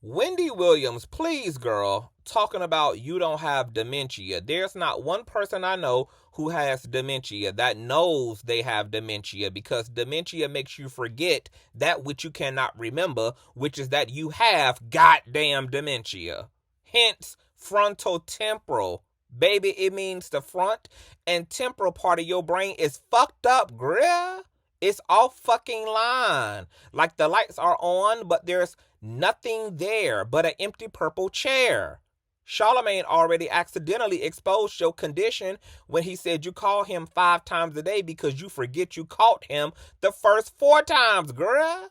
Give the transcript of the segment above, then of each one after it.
Wendy Williams, please, girl, talking about you don't have dementia. There's not one person I know who has dementia that knows they have dementia, because dementia makes you forget that which you cannot remember, which is that you have goddamn dementia. Hence, frontotemporal. Baby, it means the front and temporal part of your brain is fucked up, bruh. It's off fucking line. Like the lights are on, but there's nothing there but an empty purple chair. Charlemagne already accidentally exposed your condition when he said you call him 5 times a day because you forget you caught him the first 4 times, girl.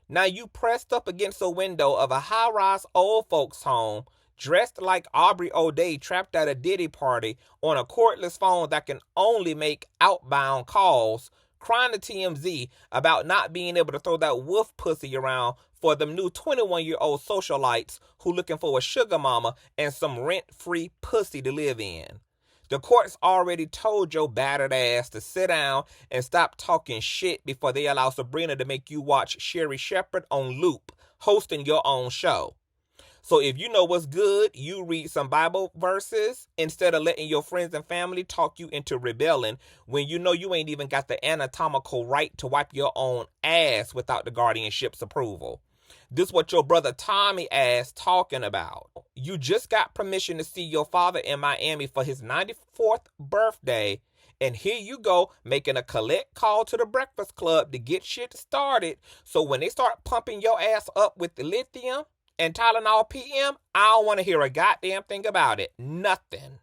Now you pressed up against a window of a high-rise old folks home, dressed like Aubrey O'Day trapped at a Diddy party on a cordless phone that can only make outbound calls, crying to TMZ about not being able to throw that wolf pussy around for them new 21-year-old socialites who looking for a sugar mama and some rent-free pussy to live in. The courts already told your battered ass to sit down and stop talking shit before they allow Sabrina to make you watch Sherry Shepherd on loop, hosting your own show. So if you know what's good, you read some Bible verses instead of letting your friends and family talk you into rebelling when you know you ain't even got the anatomical right to wipe your own ass without the guardianship's approval. This what your brother Tommy ass talking about. You just got permission to see your father in Miami for his 94th birthday, and here you go making a collect call to the Breakfast Club to get shit started. So when they start pumping your ass up with the lithium and Tylenol PM, I don't want to hear a goddamn thing about it. Nothing.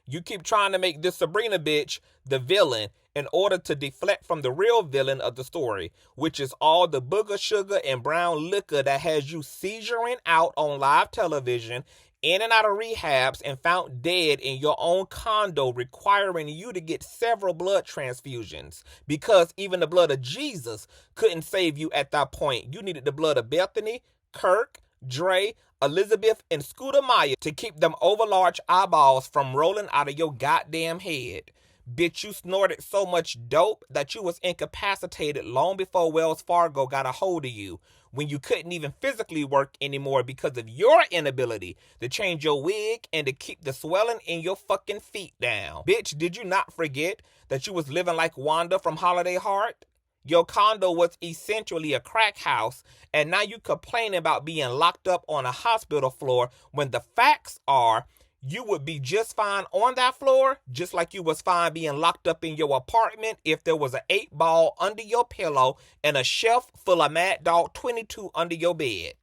You keep trying to make this Sabrina bitch the villain in order to deflect from the real villain of the story, which is all the booger sugar and brown liquor that has you seizuring out on live television, in and out of rehabs, and found dead in your own condo, requiring you to get several blood transfusions because even the blood of Jesus couldn't save you at that point. You needed the blood of Bethany, Kirk, Dre, Elizabeth, and Scooter Meyer to keep them overlarge eyeballs from rolling out of your goddamn head. Bitch, you snorted so much dope that you was incapacitated long before Wells Fargo got a hold of you, when you couldn't even physically work anymore because of your inability to change your wig and to keep the swelling in your fucking feet down. Bitch, did you not forget that you was living like Wanda from Holiday Heart? Your condo was essentially a crack house, and now you complaining about being locked up on a hospital floor when the facts are you would be just fine on that floor, just like you was fine being locked up in your apartment if there was an 8-ball under your pillow and a shelf full of Mad Dog 22 under your bed.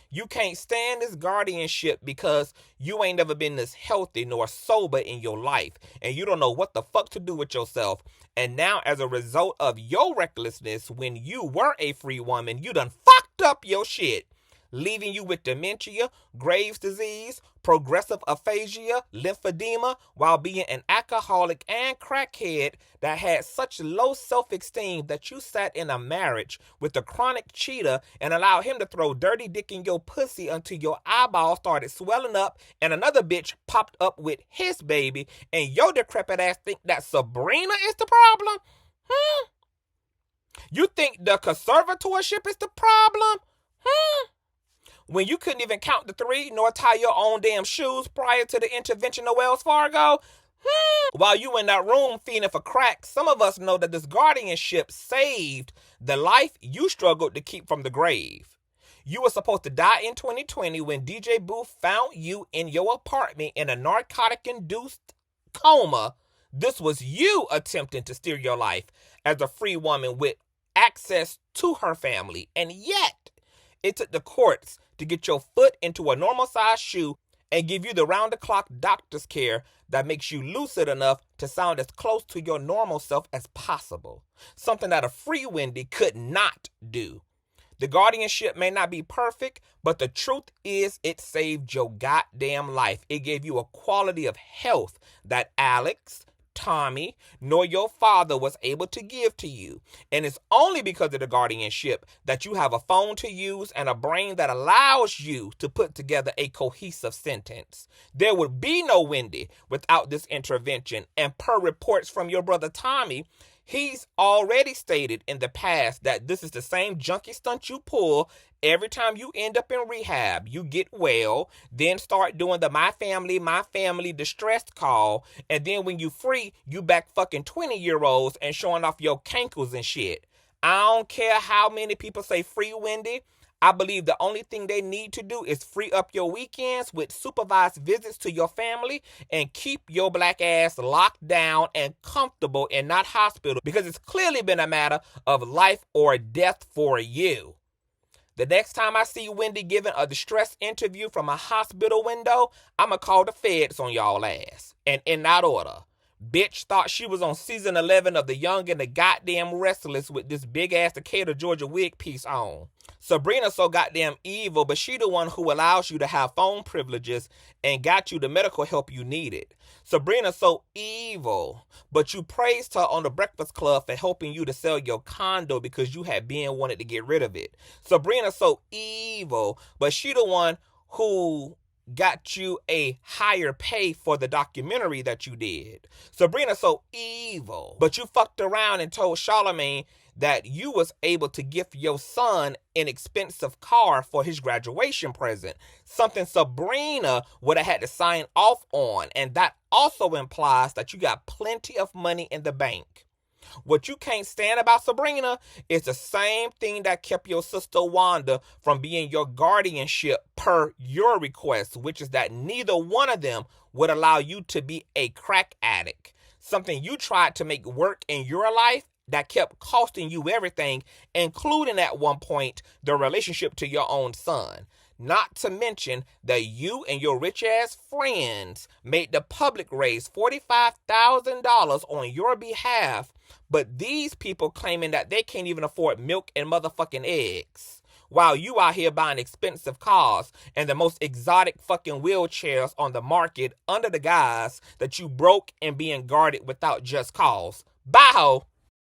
You can't stand this guardianship because you ain't never been this healthy nor sober in your life, and you don't know what the fuck to do with yourself. And now, as a result of your recklessness, when you were a free woman, you done fucked up your shit, leaving you with dementia, Graves' disease, progressive aphasia, lymphedema, while being an alcoholic and crackhead that had such low self-esteem that you sat in a marriage with a chronic cheater and allowed him to throw dirty dick in your pussy until your eyeballs started swelling up and another bitch popped up with his baby, and your decrepit ass think that Sabrina is the problem? You think the conservatorship is the problem? When you couldn't even count to 3 nor tie your own damn shoes prior to the intervention of Wells Fargo? While you in that room feeding for crack, some of us know that this guardianship saved the life you struggled to keep from the grave. You were supposed to die in 2020 when DJ Booth found you in your apartment in a narcotic-induced coma. This was you attempting to steer your life as a free woman with access to her family, and yet it took the courts to get your foot into a normal-sized shoe and give you the round-the-clock doctor's care that makes you lucid enough to sound as close to your normal self as possible. Something that a free Wendy could not do. The guardianship may not be perfect, but the truth is it saved your goddamn life. It gave you a quality of health that Alex, Tommy, nor your father was able to give to you. And it's only because of the guardianship that you have a phone to use and a brain that allows you to put together a cohesive sentence. There would be no Wendy without this intervention. And per reports from your brother Tommy, He's already stated in the past that this is the same junkie stunt you pull every time you end up in rehab. You get well, then start doing the my family distress call, and then when you free, you back fucking 20-year-olds and showing off your cankles and shit. I don't care how many people say free Wendy. I believe the only thing they need to do is free up your weekends with supervised visits to your family and keep your black ass locked down and comfortable and not hospital, because it's clearly been a matter of life or death for you. The next time I see Wendy giving a distress interview from a hospital window, I'ma call the feds on y'all ass. And in that order. Bitch thought she was on season 11 of The Young and the Goddamn Restless with this big-ass Decatur, Georgia wig piece on. Sabrina so goddamn evil, but she the one who allows you to have phone privileges and got you the medical help you needed. Sabrina so evil, but you praised her on the Breakfast Club for helping you to sell your condo because you had been wanted to get rid of it. Sabrina so evil, but she the one who got you a higher pay for the documentary that you did. Sabrina so evil, but you fucked around and told Charlamagne that you was able to gift your son an expensive car for his graduation present, something Sabrina would have had to sign off on, and that also implies that you got plenty of money in the bank. What you can't stand about Sabrina is the same thing that kept your sister Wanda from being your guardianship per your request, which is that neither one of them would allow you to be a crack addict. Something you tried to make work in your life that kept costing you everything, including at one point the relationship to your own son. Not to mention that you and your rich-ass friends made the public raise $45,000 on your behalf, but these people claiming that they can't even afford milk and motherfucking eggs, while you out here buying expensive cars and the most exotic fucking wheelchairs on the market under the guise that you broke and being guarded without just cause. Bye, ho!